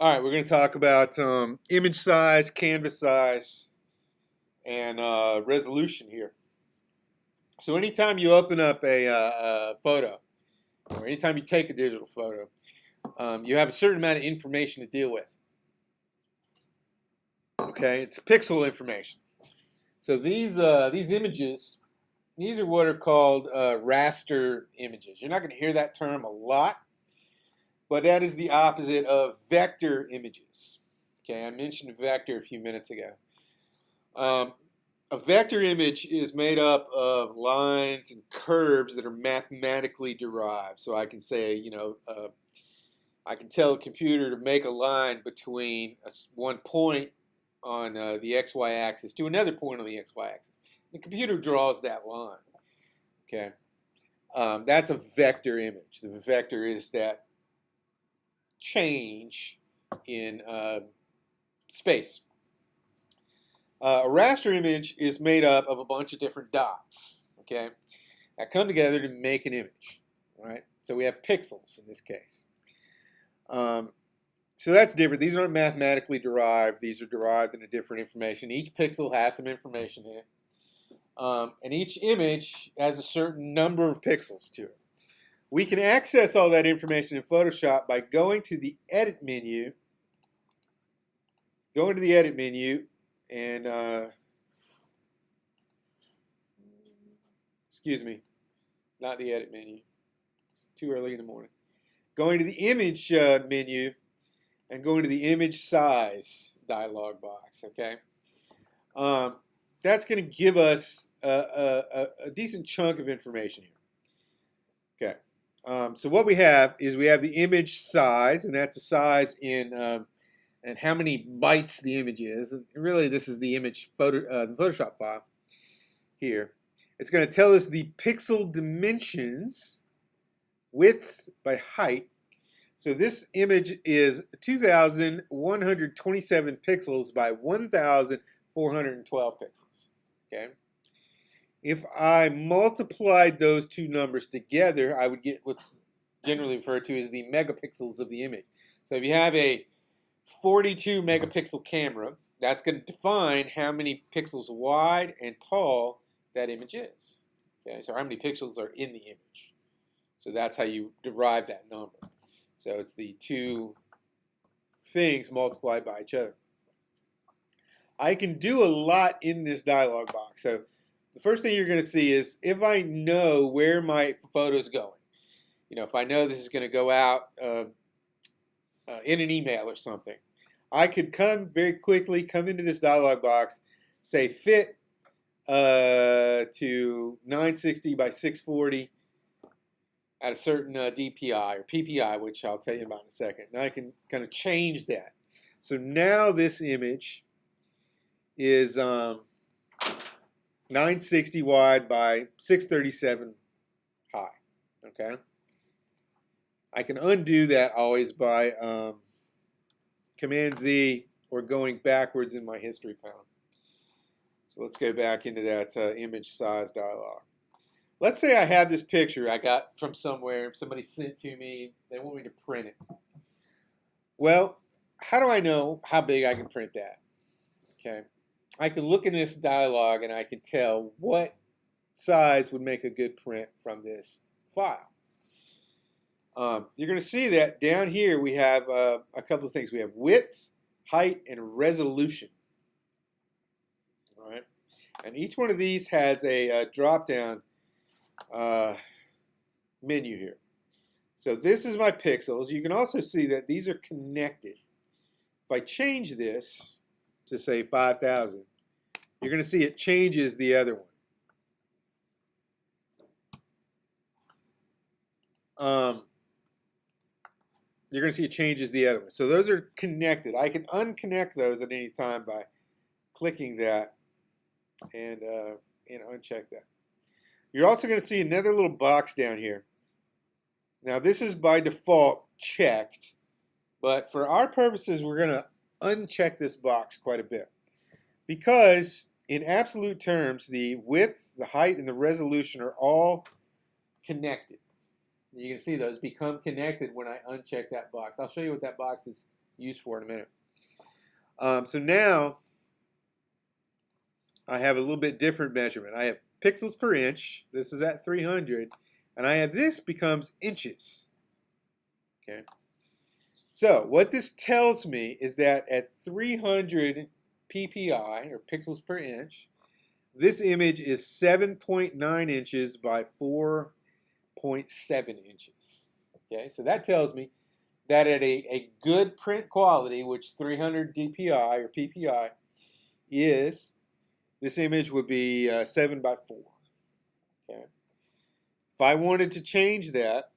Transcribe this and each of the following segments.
All right, we're going to talk about image size, canvas size, and resolution here. So anytime you open up a photo, or anytime you take a digital photo, you have a certain amount of information to deal with. Okay, it's pixel information. So these images, these are what are called raster images. You're not going to hear that term a lot, but that is the opposite of vector images. Okay, I mentioned vector a few minutes ago. A vector image is made up of lines and curves that are mathematically derived. So I can say, I can tell a computer to make a line between one point on the XY axis to another point on the XY axis. The computer draws that line. Okay, that's a vector image. The vector is that change in space. A raster image is made up of a bunch of different dots, okay, that come together to make an image, right? So we have pixels in this case. So that's different. These aren't mathematically derived. These are derived in a different information. Each pixel has some information in it. And each image has a certain number of pixels to it. We can access all that information in Photoshop by going to the Edit menu, and excuse me, not the Edit menu. It's too early in the morning. Going to the Image menu and going to the Image Size dialog box, okay? That's going to give us a decent chunk of information here. Okay. So what we have is we have the image size, and that's a size in and how many bytes the image is. And really, this is the image the Photoshop file here. It's going to tell us the pixel dimensions, width by height. So this image is 2,127 pixels by 1,412 pixels. Okay. If I multiplied those two numbers together, I would get what's generally referred to as the megapixels of the image. So if you have a 42 megapixel camera, that's going to define how many pixels wide and tall that image is. Okay, so how many pixels are in the image. So that's how you derive that number. So it's the two things multiplied by each other. I can do a lot in this dialog box. So the first thing you're going to see is if I know where my photo is going. If I know this is going to go out in an email or something, I could very quickly come into this dialog box, say fit to 960 by 640 at a certain DPI or PPI, which I'll tell you about in a second. Now I can kind of change that. So now this image is 960 wide by 637 high. Okay. I can undo that always by Command Z or going backwards in my history panel. So let's go back into that image size dialog. Let's say I have this picture I got from somewhere, somebody sent to me, they want me to print it. Well, how do I know how big I can print that? Okay, I can look in this dialog and I can tell what size would make a good print from this file. You're going to see that down here we have a couple of things. We have width, height, and resolution. All right, and each one of these has a drop-down menu here. So this is my pixels. You can also see that these are connected. If I change this to say 5,000, you're going to see it changes the other one. You're going to see it changes the other one. So those are connected. I can unconnect those at any time by clicking that and uncheck that. You're also going to see another little box down here. Now this is by default checked, but for our purposes we're going to uncheck this box quite a bit because in absolute terms the width, the height, and the resolution are all connected. You can see those become connected when I uncheck that box. I'll show you what that box is use for in a minute. So now I have a little bit different measurement. I have pixels per inch. This is at 300. And I have this becomes inches. Okay. So what this tells me is that at 300 ppi, or pixels per inch, this image is 7.9 inches by 4.7 inches. Okay, so that tells me that at a good print quality, which 300 dpi or ppi is, this image would be 7 by 4. Okay. If I wanted to change that,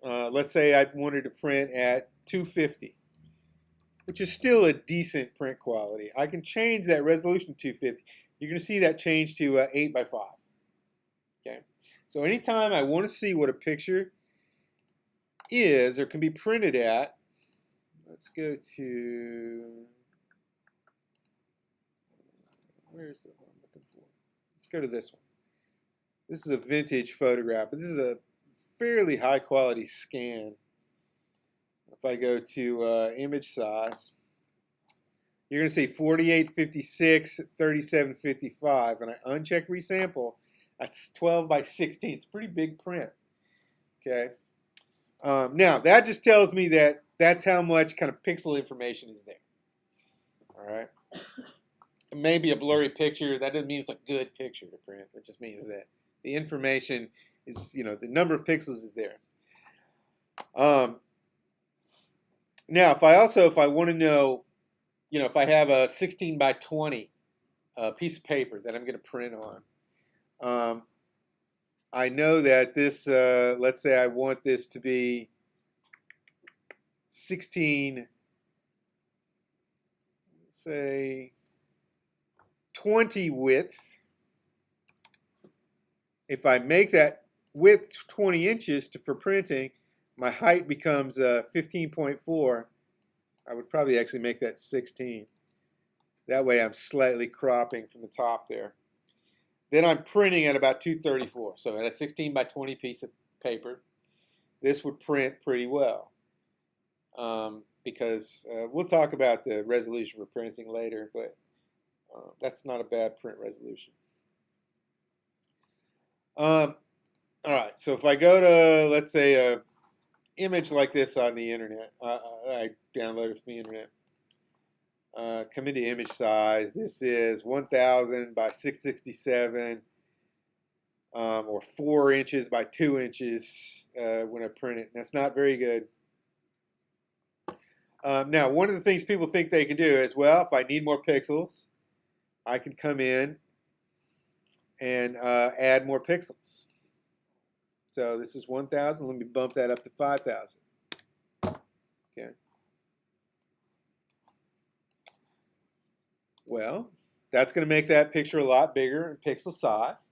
let's say I wanted to print at 250, which is still a decent print quality. I can change that resolution to 250. You're going to see that change to 8 by 5. Okay. So anytime I want to see what a picture is or can be printed at, let's go to, where's the one I'm looking for? Let's go to this one. This is a vintage photograph, but this is a fairly high quality scan. If I go to image size, you're going to see 4856, 3755, and I uncheck resample. That's 12 by 16. It's a pretty big print. Okay. Now that just tells me that that's how much kind of pixel information is there. All right. It may be a blurry picture. That doesn't mean it's a good picture to print. It just means that the information is, the number of pixels is there. Now, if I want to know, if I have a 16 by 20 piece of paper that I'm going to print on, I know that this, let's say I want this to be 16, say 20 width. If I make that width 20 inches for printing, my height becomes 15.4. I would probably actually make that 16. That way I'm slightly cropping from the top there. Then I'm printing at about 234. So at a 16 by 20 piece of paper, this would print pretty well. Because we'll talk about the resolution for printing later, but that's not a bad print resolution. All right, so if I go to, let's say, a image like this on the internet, I downloaded it from the internet. Come into image size. This is 1000 by 667, or 4 inches by 2 inches when I print it. That's not very good. Now, one of the things people think they can do is, well, if I need more pixels, I can come in and add more pixels. So this is 1000. Let me bump that up to 5000. Okay. Well, that's going to make that picture a lot bigger in pixel size.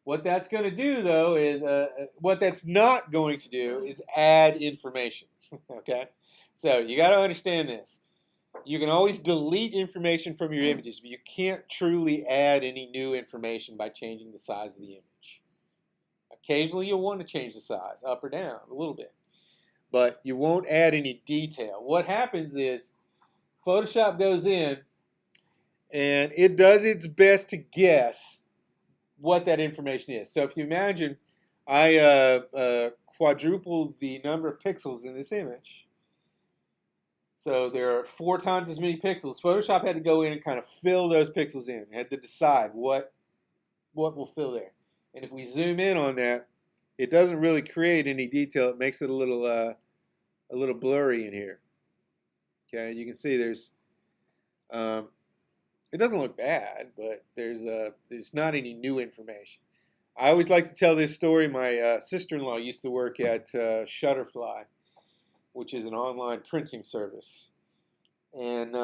What that's going to do, though, is what that's not going to do is add information. Okay. So you got to understand this. You can always delete information from your images, but you can't truly add any new information by changing the size of the image. Occasionally you'll want to change the size up or down a little bit, but you won't add any detail. What happens is Photoshop goes in and it does its best to guess what that information is. So if you imagine I quadrupled the number of pixels in this image, so there are 4 times as many pixels. Photoshop had to go in and kind of fill those pixels in. It had to decide what will fill there. And if we zoom in on that, it doesn't really create any detail. It makes it a little blurry in here. Okay, you can see there's it doesn't look bad, but there's not any new information. I always like to tell this story. My sister-in-law used to work at Shutterfly, which is an online printing service, and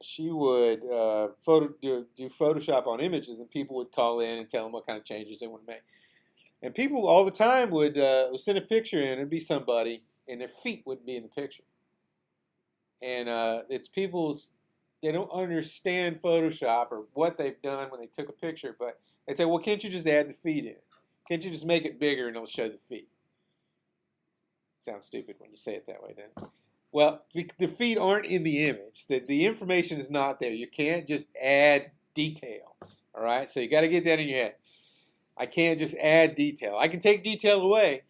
she would do Photoshop on images, and people would call in and tell them what kind of changes they want to make. And people all the time would send a picture in, and it'd be somebody, and their feet wouldn't be in the picture. And it's people's, they don't understand Photoshop or what they've done when they took a picture, but they say, well, can't you just add the feet in? Can't you just make it bigger and it'll show the feet? Sounds stupid when you say it that way, doesn't it? Well, the feet aren't in the image. The information is not there. You can't just add detail. All right, so you got to get that in your head. I can't just add detail. I can take detail away.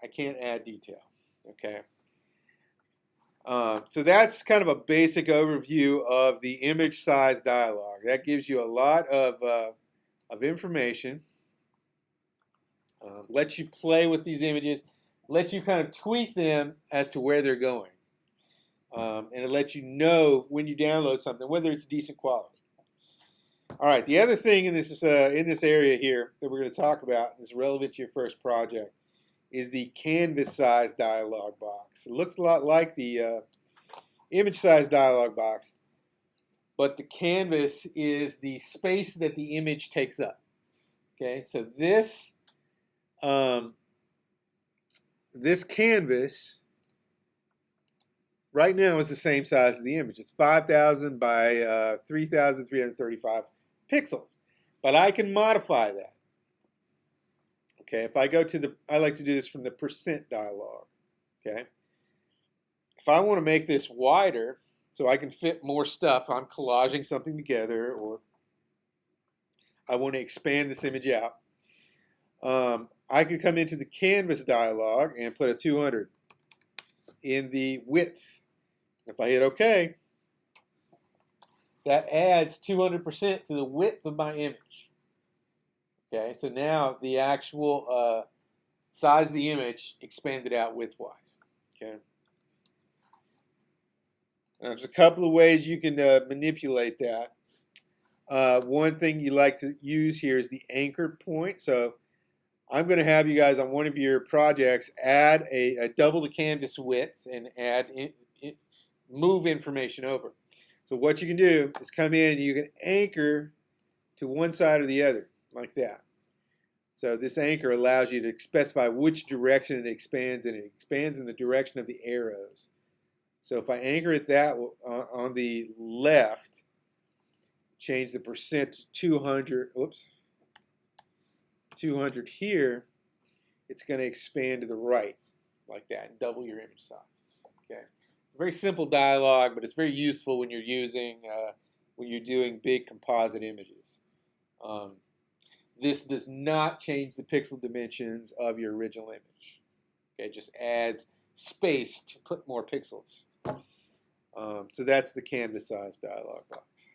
I can't add detail. Okay. So that's kind of a basic overview of the image size dialog. That gives you a lot of information. Lets you play with these images, lets you kind of tweak them as to where they're going. And it lets you know when you download something whether it's decent quality. All right, the other thing in this area here that we're going to talk about, and is relevant to your first project, is the canvas size dialog box. It looks a lot like the image size dialog box, but the canvas is the space that the image takes up. Okay, so this this canvas right now is the same size as the image. It's 5,000 by 3,335 pixels, but I can modify that. Okay, if I go to I like to do this from the percent dialog. Okay, if I want to make this wider so I can fit more stuff, I'm collaging something together, or I want to expand this image out, I could come into the canvas dialog and put a 200 in the width. If I hit OK, that adds 200% to the width of my image. Okay, so now the actual size of the image expanded out widthwise. Okay. Now, there's a couple of ways you can manipulate that. One thing you like to use here is the anchor point. So I'm going to have you guys on one of your projects add a double the canvas width and move information over. So what you can do is come in and you can anchor to one side or the other like that. So this anchor allows you to specify which direction it expands, and it expands in the direction of the arrows. So if I anchor it that on the left, change the percent to 200, 200 here, it's going to expand to the right like that and double your image size. Okay, it's a very simple dialog, but it's very useful when you're doing big composite images. This does not change the pixel dimensions of your original image. Okay, it just adds space to put more pixels. So that's the canvas size dialog box.